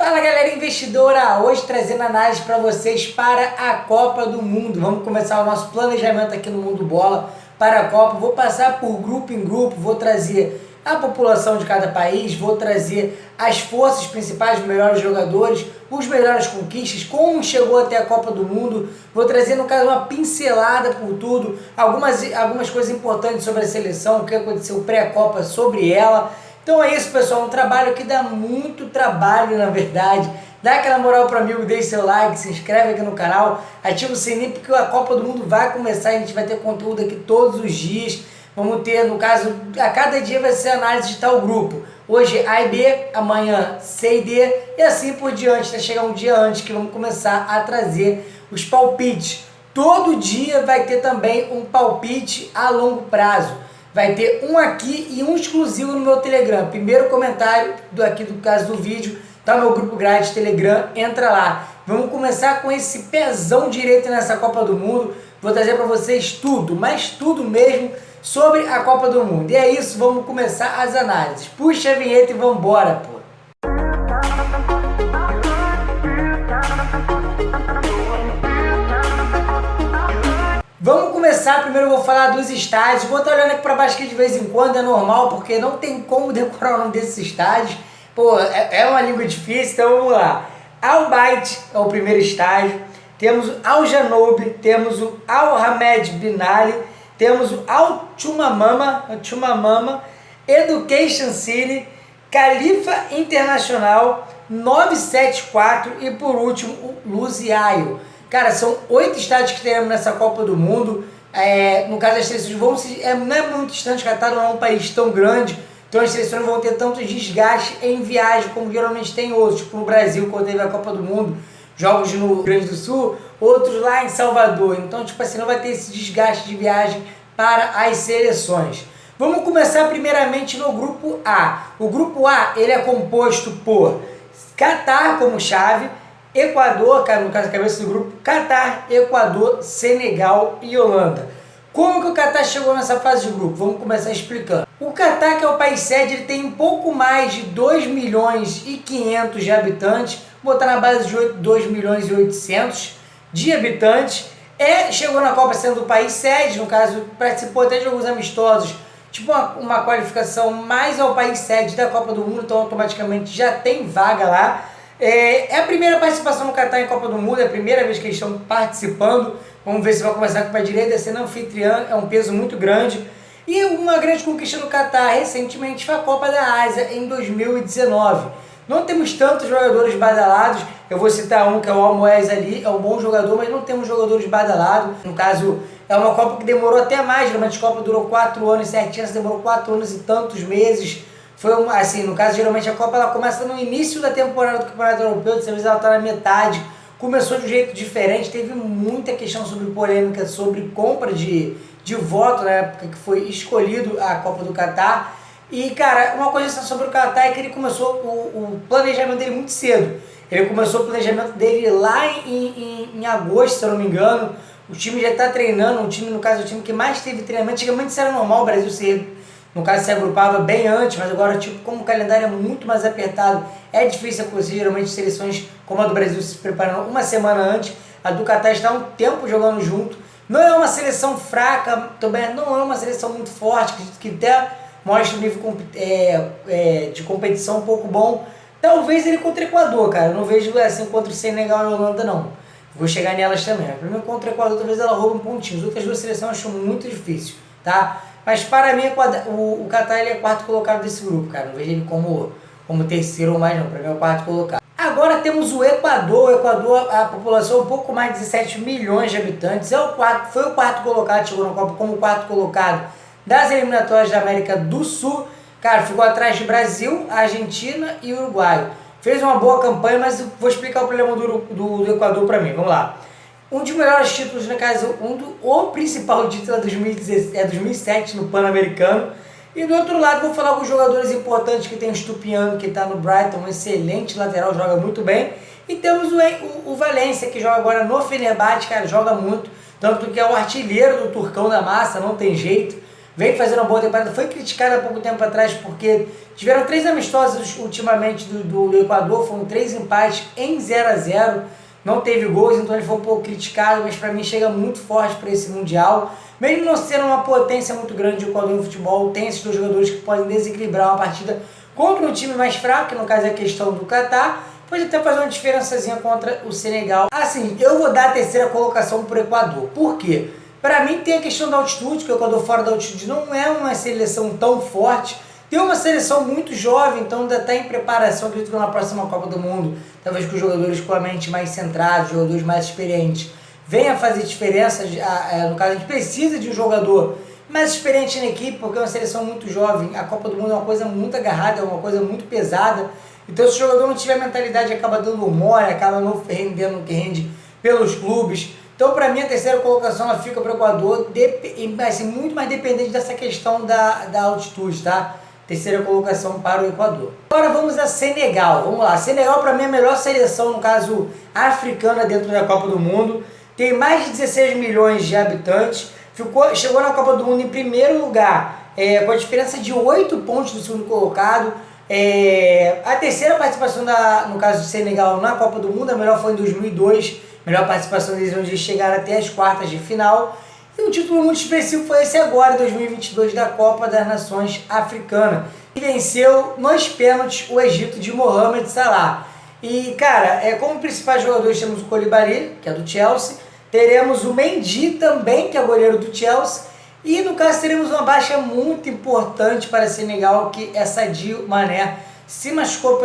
Fala galera investidora, hoje trazendo análise para vocês para a Copa do Mundo. Vamos começar o nosso planejamento aqui no Mundo Bola para a Copa. Vou passar por grupo em grupo, vou trazer a população de cada país, vou trazer as forças principais, os melhores jogadores, os melhores conquistas, como chegou até a Copa do Mundo. Vou trazer, no caso, uma pincelada por tudo, algumas coisas importantes sobre a seleção, o que aconteceu pré-Copa sobre ela. Então é isso, pessoal, um trabalho que dá muito trabalho, na verdade. Dá aquela moral para amigo, deixe seu like, se inscreve aqui no canal, ativa o sininho porque a Copa do Mundo vai começar, a gente vai ter conteúdo aqui todos os dias. Vamos ter, no caso, a cada dia vai ser análise de tal grupo. Hoje A e B, amanhã C e D e assim por diante, até chegar um dia antes que vamos começar a trazer os palpites. Todo dia vai ter também um palpite a longo prazo. Vai ter um aqui e um exclusivo no meu Telegram. Primeiro comentário aqui do caso do vídeo, tá no meu grupo grátis Telegram, entra lá. Vamos começar com esse pezão direito nessa Copa do Mundo. Vou trazer para vocês tudo, mas tudo mesmo sobre a Copa do Mundo. E é isso, vamos começar as análises. Puxa a vinheta e vambora, pô. Vamos começar, primeiro eu vou falar dos estádios, vou estar olhando aqui para baixo aqui de vez em quando, é normal, porque não tem como decorar o nome desses estádios, pô, é uma língua difícil, então vamos lá. Al Bayt é o primeiro estádio, temos o Al Janoub, temos o Al Hamed Bin Ali, temos o Al Chumamama, Education City, Khalifa Internacional, 974 e por último o Lusail. Cara, são 8 estádios que teremos nessa Copa do Mundo. No caso, as seleções vão não é muito distante, Catar não é um país tão grande, então as seleções vão ter tanto desgaste em viagem como geralmente tem outros, tipo no Brasil, quando teve a Copa do Mundo, jogos no Rio Grande do Sul, outros lá em Salvador. Então, tipo assim, não vai ter esse desgaste de viagem para as seleções. Vamos começar primeiramente no grupo A. O grupo A, ele é composto por Catar como chave, Equador, no caso, a cabeça do grupo, Catar, Equador, Senegal e Holanda. Como que o Catar chegou nessa fase de grupo? Vamos começar explicando. O Catar, que é o país sede, ele tem um pouco mais de 2 milhões e 500 de habitantes, vou botar na base de 2 milhões e 800 de habitantes. Chegou na Copa sendo o país sede, no caso, participou até de alguns amistosos, tipo uma qualificação mais ao país sede da Copa do Mundo, então automaticamente já tem vaga lá. É a primeira participação no Catar em Copa do Mundo, é a primeira vez que eles estão participando. Vamos ver se vai começar com o pé direito, sendo anfitriã, é um peso muito grande. E uma grande conquista no Catar recentemente foi a Copa da Ásia em 2019. Não temos tantos jogadores badalados, eu vou citar um que é o Almoez ali, é um bom jogador, mas não temos jogadores badalados. No caso, é uma Copa que demorou até mais, geralmente a Copa durou 4 anos certinho, essa demorou 4 anos e tantos meses. Foi assim, no caso, geralmente a Copa ela começa no início da temporada do Campeonato Europeu, dessa vez ela está na metade, começou de um jeito diferente, teve muita questão sobre polêmica, sobre compra de voto na época que foi escolhido a Copa do Catar. E, cara, uma coisa sobre o Catar é que ele começou o planejamento dele muito cedo. Ele começou o planejamento dele lá em agosto, se eu não me engano. O time já está treinando, o time, no caso, o time que mais teve treinamento. Antigamente isso era normal, o Brasil se agrupava bem antes, mas agora, tipo, como o calendário é muito mais apertado, é difícil acontecer. Geralmente seleções como a do Brasil se preparam uma semana antes, a do Catar está há um tempo jogando junto. Não é uma seleção fraca, também não é uma seleção muito forte, que até mostra um nível de competição um pouco bom. Talvez ele contra o Equador, cara, eu não vejo assim contra o Senegal e a Holanda, não. Vou chegar nelas também. Primeiro contra o Equador, talvez ela roube um pontinho. As outras duas seleções eu acho muito difícil, tá? Mas para mim o Catar ele é quarto colocado desse grupo, cara. Não vejo ele como terceiro ou mais não, para mim é o quarto colocado. Agora temos o Equador. O Equador, a população é um pouco mais de 17 milhões de habitantes. Foi o quarto colocado, chegou na Copa como o quarto colocado das eliminatórias da América do Sul. Cara, ficou atrás de Brasil, Argentina e Uruguai. Fez uma boa campanha, mas eu vou explicar o problema do Equador para mim. Vamos lá. Um dos melhores títulos, no caso, o principal título é 2007 no Pan-Americano. E do outro lado vou falar alguns jogadores importantes, que tem o Estupiñán, que está no Brighton, um excelente lateral, joga muito bem. E temos o Valência, que joga agora no Fenerbahçe, cara, joga muito. Tanto que é o artilheiro do Turcão da Massa, não tem jeito. vem fazendo uma boa temporada, foi criticada há pouco tempo atrás porque tiveram 3 amistosos ultimamente do Equador, foram 3 empates em 0-0, não teve gols, então ele foi um pouco criticado, mas para mim chega muito forte para esse Mundial. Mesmo não sendo uma potência muito grande o Equador no futebol, tem esses 2 jogadores que podem desequilibrar uma partida contra um time mais fraco, que no caso é a questão do Catar, pode até fazer uma diferençazinha contra o Senegal. Assim, eu vou dar a 3ª colocação para o Equador. Por quê? Para mim tem a questão da altitude, que o Equador fora da altitude não é uma seleção tão forte. Tem uma seleção muito jovem, então ainda está em preparação, acredito que na próxima Copa do Mundo, talvez com os jogadores com a mente mais centrada, jogadores mais experientes, venha fazer diferença. No caso, a gente precisa de um jogador mais experiente na equipe, porque é uma seleção muito jovem. A Copa do Mundo é uma coisa muito agarrada, é uma coisa muito pesada. Então, se o jogador não tiver mentalidade, acaba dando mole, acaba não rendendo o que rende pelos clubes. Então, para mim, a 3ª colocação ela fica para o Equador, assim, muito mais dependente dessa questão da altitude, tá? 3ª colocação para o Equador. Agora vamos a Senegal. Vamos lá. Senegal, para mim, é a melhor seleção, no caso, africana dentro da Copa do Mundo. Tem mais de 16 milhões de habitantes. Chegou na Copa do Mundo em primeiro lugar, com a diferença de 8 pontos do segundo colocado. A 3ª participação, no caso do Senegal, na Copa do Mundo, a melhor foi em 2002. Melhor participação deles, onde eles chegaram até as quartas de final. E um título muito expressivo foi esse agora, 2022, da Copa das Nações Africana. E venceu nos pênaltis o Egito de Mohamed Salah. E, cara, como principais jogadores temos o Koulibaly, que é do Chelsea. Teremos o Mendy também, que é goleiro do Chelsea. E, no caso, teremos uma baixa muito importante para Senegal, que é Sadio Mané. Se machucou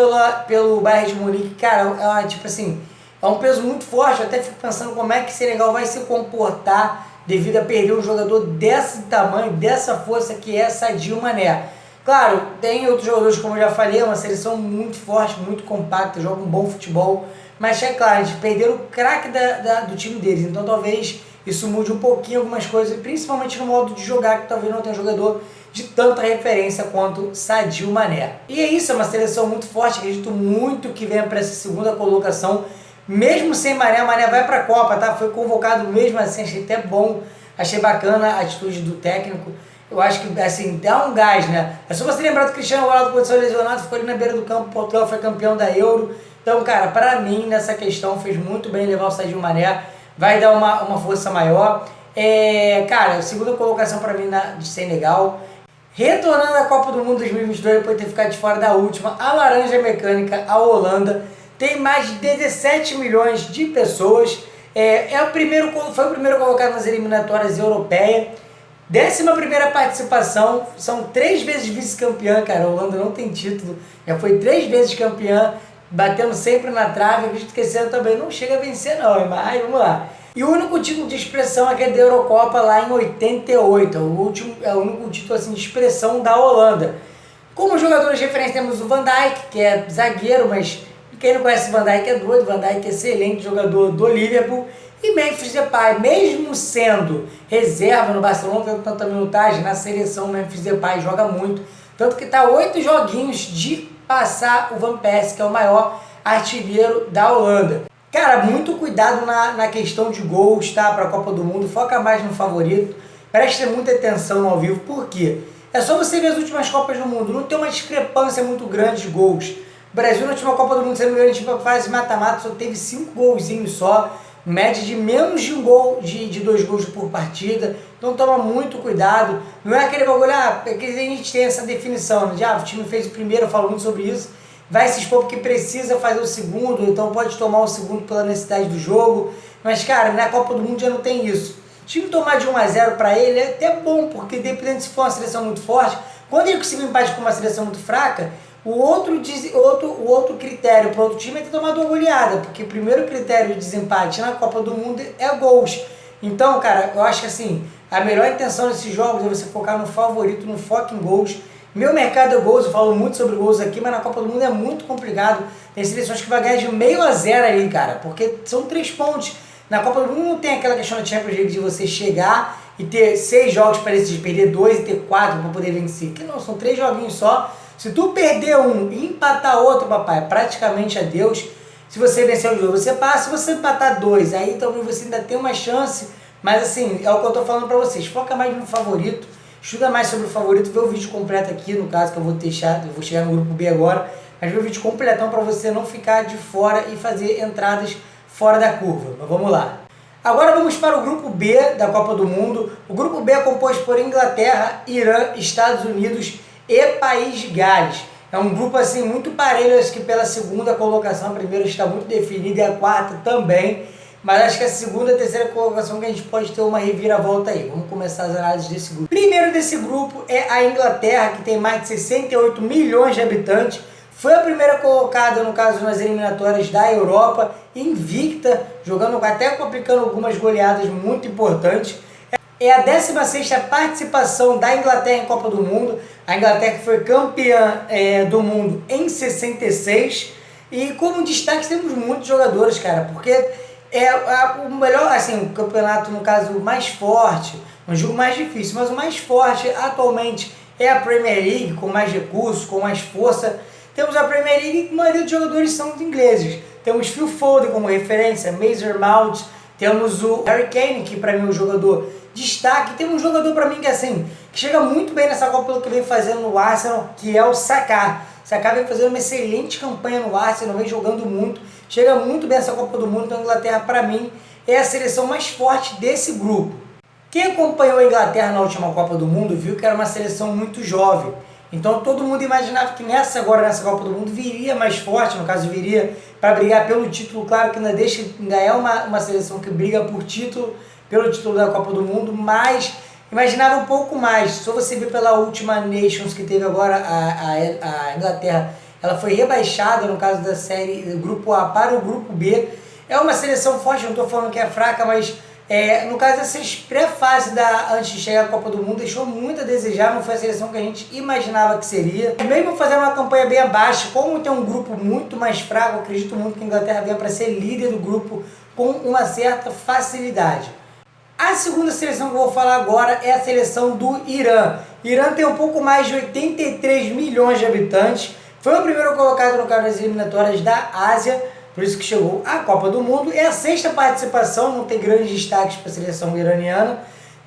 pelo Bayern de Munique. Cara, tipo assim, é um peso muito forte. Eu até fico pensando como é que Senegal vai se comportar devido a perder um jogador desse tamanho, dessa força que é Sadio Mané. Claro, tem outros jogadores, como eu já falei, é uma seleção muito forte, muito compacta, joga um bom futebol, mas é claro, eles perderam o craque do time deles, então talvez isso mude um pouquinho algumas coisas, principalmente no modo de jogar, que talvez não tenha um jogador de tanta referência quanto Sadio Mané. E é isso, é uma seleção muito forte, acredito muito que venha para essa 2ª colocação. Mesmo sem Mané, Mané vai para a Copa, tá? Foi convocado mesmo assim, achei até bom, achei bacana a atitude do técnico. Eu acho que, assim, dá um gás, né? É só você lembrar do Cristiano Ronaldo quando saiu lesionado, ficou ali na beira do campo, Portugal foi campeão da Euro. Então, cara, para mim, nessa questão, fez muito bem levar o Sadio Mané, vai dar uma força maior. Cara, a 2ª colocação para mim de Senegal. Retornando à Copa do Mundo 2022, depois de ter ficado de fora da última, a Laranja Mecânica, a Holanda, tem mais de 17 milhões de pessoas, foi o primeiro colocado nas eliminatórias europeias, 11ª participação, são 3 vezes vice-campeã, cara, a Holanda não tem título, já foi 3 vezes campeã, batendo sempre na trave, acredito que esse ano também não chega a vencer não, mas vamos lá. E o único título de expressão é aquele da Eurocopa lá em 88, é o único título assim, de expressão da Holanda. Como jogadores de referência temos o Van Dijk, que é zagueiro, mas quem não conhece o Van Dijk é doido, Van Dijk é excelente jogador do Liverpool. E Memphis Depay, mesmo sendo reserva no Barcelona, tendo tanta minutagem, na seleção Memphis Depay joga muito. Tanto que está 8 joguinhos de passar o Van Persie, que é o maior artilheiro da Holanda. Cara, muito cuidado na questão de gols, tá? Para a Copa do Mundo, foca mais no favorito. Preste muita atenção ao vivo, por quê? É só você ver as últimas Copas do Mundo, não tem uma discrepância muito grande de gols. O Brasil na última Copa do Mundo, se não me engano, tipo, fase mata-mata, só teve 5 golzinhos só, média de menos de 1 gol, de 2 gols por partida, então toma muito cuidado. Não é aquele bagulho, é que a gente tem essa definição, né? O time fez o primeiro, eu falo muito sobre isso, vai se expor porque precisa fazer o segundo, então pode tomar o segundo pela necessidade do jogo, mas cara, na Copa do Mundo já não tem isso. O time tomar de 1-0 para ele é até bom, porque dependendo se for uma seleção muito forte, quando ele conseguir um empate com uma seleção muito fraca, o outro critério para o outro time é ter tomado uma goleada, porque o primeiro critério de desempate na Copa do Mundo é gols. Então, cara, eu acho que assim, a melhor intenção desses jogos é você focar no favorito, no foco em gols. Meu mercado é gols, eu falo muito sobre gols aqui, mas na Copa do Mundo é muito complicado. Tem seleções que vai ganhar de 0-0 ali, cara, porque são 3 pontos. Na Copa do Mundo não tem aquela questão da Champions League de você chegar e ter 6 jogos para decidir, perder 2 e ter 4 para poder vencer. Que não, são 3 joguinhos só. Se tu perder um e empatar outro, papai, praticamente adeus. Se você vencer o jogo, você passa. Se você empatar 2, aí talvez você ainda tenha uma chance. Mas assim, é o que eu tô falando pra vocês. Foca mais no favorito. estuda mais sobre o favorito, vê o vídeo completo aqui, no caso que eu vou deixar, eu vou chegar no grupo B agora, mas vê o vídeo completão para você não ficar de fora e fazer entradas fora da curva. Mas vamos lá. Agora vamos para o grupo B da Copa do Mundo. O grupo B é composto por Inglaterra, Irã, Estados Unidos e País de Gales. É um grupo assim muito parelho, acho que pela segunda colocação, a primeira está muito definida e a quarta também. Mas acho que a segunda e a terceira colocação que a gente pode ter uma reviravolta aí. Vamos começar as análises desse grupo. Primeiro desse grupo é a Inglaterra, que tem mais de 68 milhões de habitantes. Foi a primeira colocada, no caso, nas eliminatórias da Europa, invicta, jogando até aplicando algumas goleadas muito importantes. É a 16ª participação da Inglaterra em Copa do Mundo. A Inglaterra que foi campeã do mundo em 66. E como destaque temos muitos jogadores, cara, porque o melhor, assim, o campeonato, no caso, mais forte, um jogo mais difícil, mas o mais forte atualmente é a Premier League, com mais recursos, com mais força. Temos a Premier League e a maioria dos jogadores são ingleses. Temos Phil Foden como referência, Mason Mount, temos o Harry Kane, que para mim é um jogador destaque. Tem um jogador para mim que assim, que chega muito bem nessa Copa pelo que vem fazendo no Arsenal, que é o Saka. Saka vem fazendo uma excelente campanha no Arsenal, vem jogando muito, chega muito bem nessa Copa do Mundo. Então a Inglaterra para mim é a seleção mais forte desse grupo. Quem acompanhou a Inglaterra na última Copa do Mundo viu que era uma seleção muito jovem. Então todo mundo imaginava que nessa Copa do Mundo viria mais forte, no caso viria para brigar pelo título. Claro que ainda é uma seleção que briga por título, pelo título da Copa do Mundo, mas imaginava um pouco mais. Só você ver pela última Nations que teve agora, a Inglaterra, ela foi rebaixada no caso da série do grupo A para o grupo B. É uma seleção forte, não estou falando que é fraca, mas no caso dessas pré-fases antes de chegar à Copa do Mundo, deixou muito a desejar, não foi a seleção que a gente imaginava que seria. Mesmo fazendo uma campanha bem abaixo, como tem um grupo muito mais fraco, acredito muito que a Inglaterra venha para ser líder do grupo com uma certa facilidade. A segunda seleção que eu vou falar agora é a seleção do Irã. Irã tem um pouco mais de 83 milhões de habitantes, foi o primeiro colocado no caso das eliminatórias da Ásia, por isso que chegou à Copa do Mundo. É a 6ª participação, não tem grandes destaques para a seleção iraniana.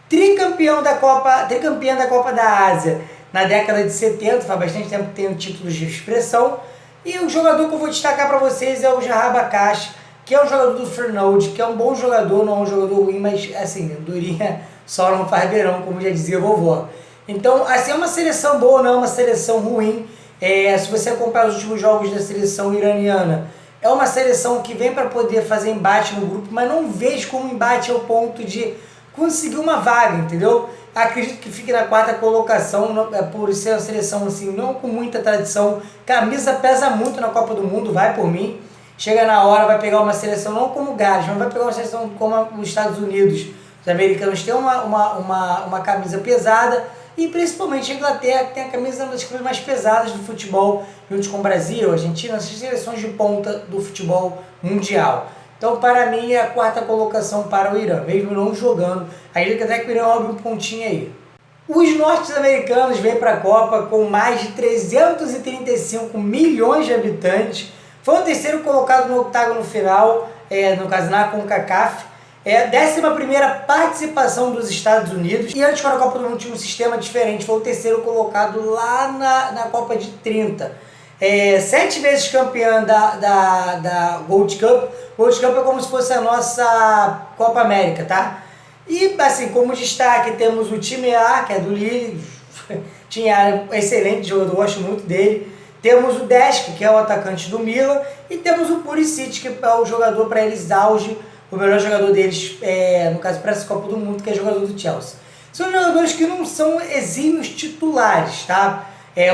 Tricampeã da Copa da Ásia na década de 70, faz bastante tempo que tem títulos de expressão. E o jogador que eu vou destacar para vocês é o Jahabakash, que é um jogador do Feyenoord, que é um bom jogador, não é um jogador ruim, mas assim, durinha só não faz verão, como já dizia a vovó. Então, assim, é uma seleção boa, não é uma seleção ruim. Se você acompanhar os últimos jogos da seleção iraniana, é uma seleção que vem para poder fazer embate no grupo, mas não vejo como embate ao ponto de conseguir uma vaga, entendeu? Acredito que fique na 4ª colocação, por ser uma seleção assim, não com muita tradição. Camisa pesa muito na Copa do Mundo, vai por mim. Chega na hora, vai pegar uma seleção, não como o Gales, mas vai pegar uma seleção como os Estados Unidos. Os americanos têm uma camisa pesada, e principalmente a Inglaterra, que tem a camisa, uma das camisas mais pesadas do futebol, junto com o Brasil, Argentina, as seleções de ponta do futebol mundial. Então, para mim, é a 4ª colocação para o Irã, mesmo não jogando. Acredito até que o Irã abre um pontinho aí. Os norte-americanos vêm para a Copa com mais de 335 milhões de habitantes. Foi o 3º colocado no octágono final, no caso na CONCACAF. É a 11ª participação dos Estados Unidos. E antes, quando a Copa do Mundo tinha um sistema diferente, foi o 3º colocado lá na Copa de 30. 7 vezes campeã da Gold Cup. Gold Cup é como se fosse a nossa Copa América, tá? E assim, como destaque, temos o time A, que é do Lille. Tinha excelente jogador, gosto muito dele. Temos o Desk, que é o atacante do Milan. E temos o Pulisic, que é o jogador para eles auge, o melhor jogador deles, no caso para essa Copa do Mundo, que é jogador do Chelsea. São jogadores que não são exímios titulares, tá?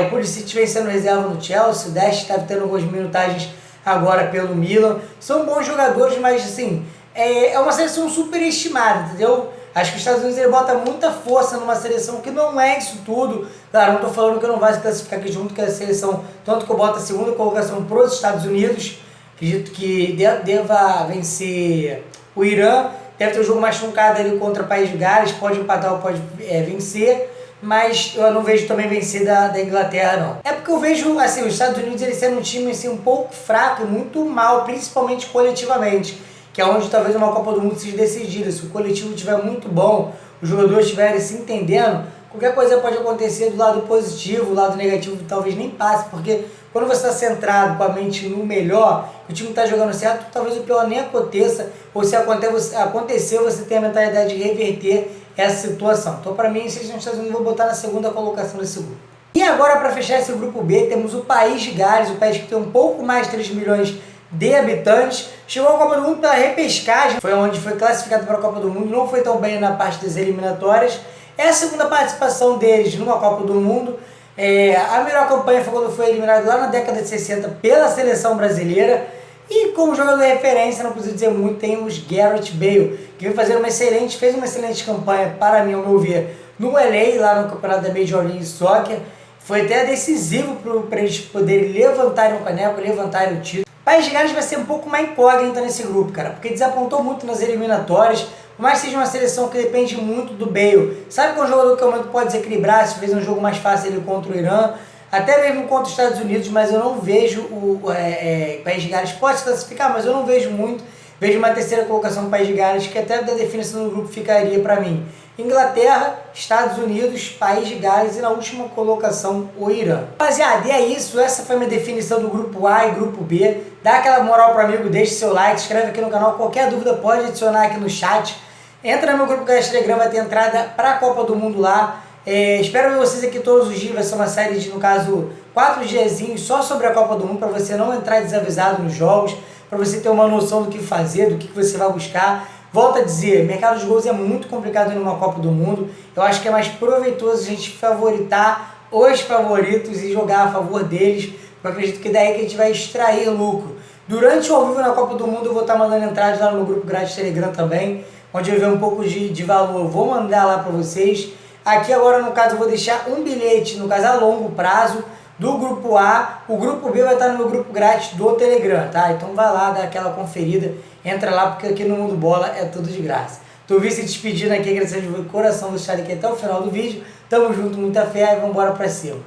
O Pulisic vem sendo reserva no Chelsea, o Dest está tendo algumas minutagens agora pelo Milan. São bons jogadores, mas assim, é uma seleção superestimada, entendeu? Acho que os Estados Unidos ele bota muita força numa seleção que não é isso tudo. Claro, não estou falando que não vai se classificar aqui junto com a seleção, tanto que eu boto a 2ª colocação para os Estados Unidos. Acredito que deva vencer o Irã, deve ter um jogo mais truncado ali contra o País de Gales, pode empatar ou pode vencer, mas eu não vejo também vencer da Inglaterra, não. É porque eu vejo assim, os Estados Unidos eles sendo um time assim, um pouco fraco e muito mal, principalmente coletivamente, que é onde talvez uma Copa do Mundo seja decidida. Se o coletivo estiver muito bom, os jogadores estiverem se entendendo, qualquer coisa pode acontecer do lado positivo, do lado negativo talvez nem passe, porque quando você está centrado com a mente no melhor, o time está jogando certo, talvez o pior nem aconteça, ou se acontecer, você tem a mentalidade de reverter essa situação. Então, para mim, esses Estados Unidos vou botar na segunda colocação desse grupo. E agora, para fechar esse grupo B, temos o país de Gales, o país que tem um pouco mais de 3 milhões de habitantes. Chegou à Copa do Mundo pela repescagem, foi onde foi classificado para a Copa do Mundo, não foi tão bem na parte das eliminatórias. É a segunda participação deles numa Copa do Mundo. A melhor campanha foi quando foi eliminado lá na década de 60 pela seleção brasileira. E como jogador de referência, não preciso dizer muito, tem Gareth Bale, que fez uma excelente campanha, para mim, ao meu ver, no LA, lá no campeonato da Major League Soccer. Foi até decisivo para eles poderem levantarem o caneco, levantarem o título. O País de Gales vai ser um pouco mais incógnita nesse grupo, cara, porque desapontou muito nas eliminatórias, por mais que seja uma seleção que depende muito do Bale. Sabe que é um jogador que ao momento pode desequilibrar, se fez um jogo mais fácil ele contra o Irã, até mesmo contra os Estados Unidos, mas eu não vejo o País de Gales pode se classificar, mas eu não vejo muito. Vejo uma terceira colocação do País de Gales, que até da definição do grupo ficaria para mim Inglaterra, Estados Unidos, País de Gales e na última colocação o Irã. Rapaziada, e é isso. Essa foi a minha definição do grupo A e grupo B. Dá aquela moral pro amigo, deixe seu like, se inscreve aqui no canal. Qualquer dúvida pode adicionar aqui no chat. Entra no meu grupo do Telegram, vai ter entrada para a Copa do Mundo lá. Espero ver vocês aqui todos os dias. Vai ser uma série de, no caso, 4 diazinhos só sobre a Copa do Mundo, para você não entrar desavisado nos jogos, para você ter uma noção do que fazer, do que você vai buscar. Volto a dizer, mercado de gols é muito complicado numa Copa do Mundo. Eu acho que é mais proveitoso a gente favoritar os favoritos e jogar a favor deles. Eu acredito que daí que a gente vai extrair lucro. Durante o ao vivo na Copa do Mundo eu vou estar mandando entradas lá no grupo grátis Telegram também, onde eu ver um pouco de valor. Eu vou mandar lá para vocês. Aqui agora, no caso, eu vou deixar um bilhete, no caso a longo prazo, do grupo A. O grupo B vai estar no meu grupo grátis do Telegram, tá? Então vai lá, dá aquela conferida, entra lá, porque aqui no Mundo Bola é tudo de graça. Tô vi se despedindo aqui, agradecendo de coração, vou deixar aqui até o final do vídeo. Tamo junto, muita fé e vambora pra cima.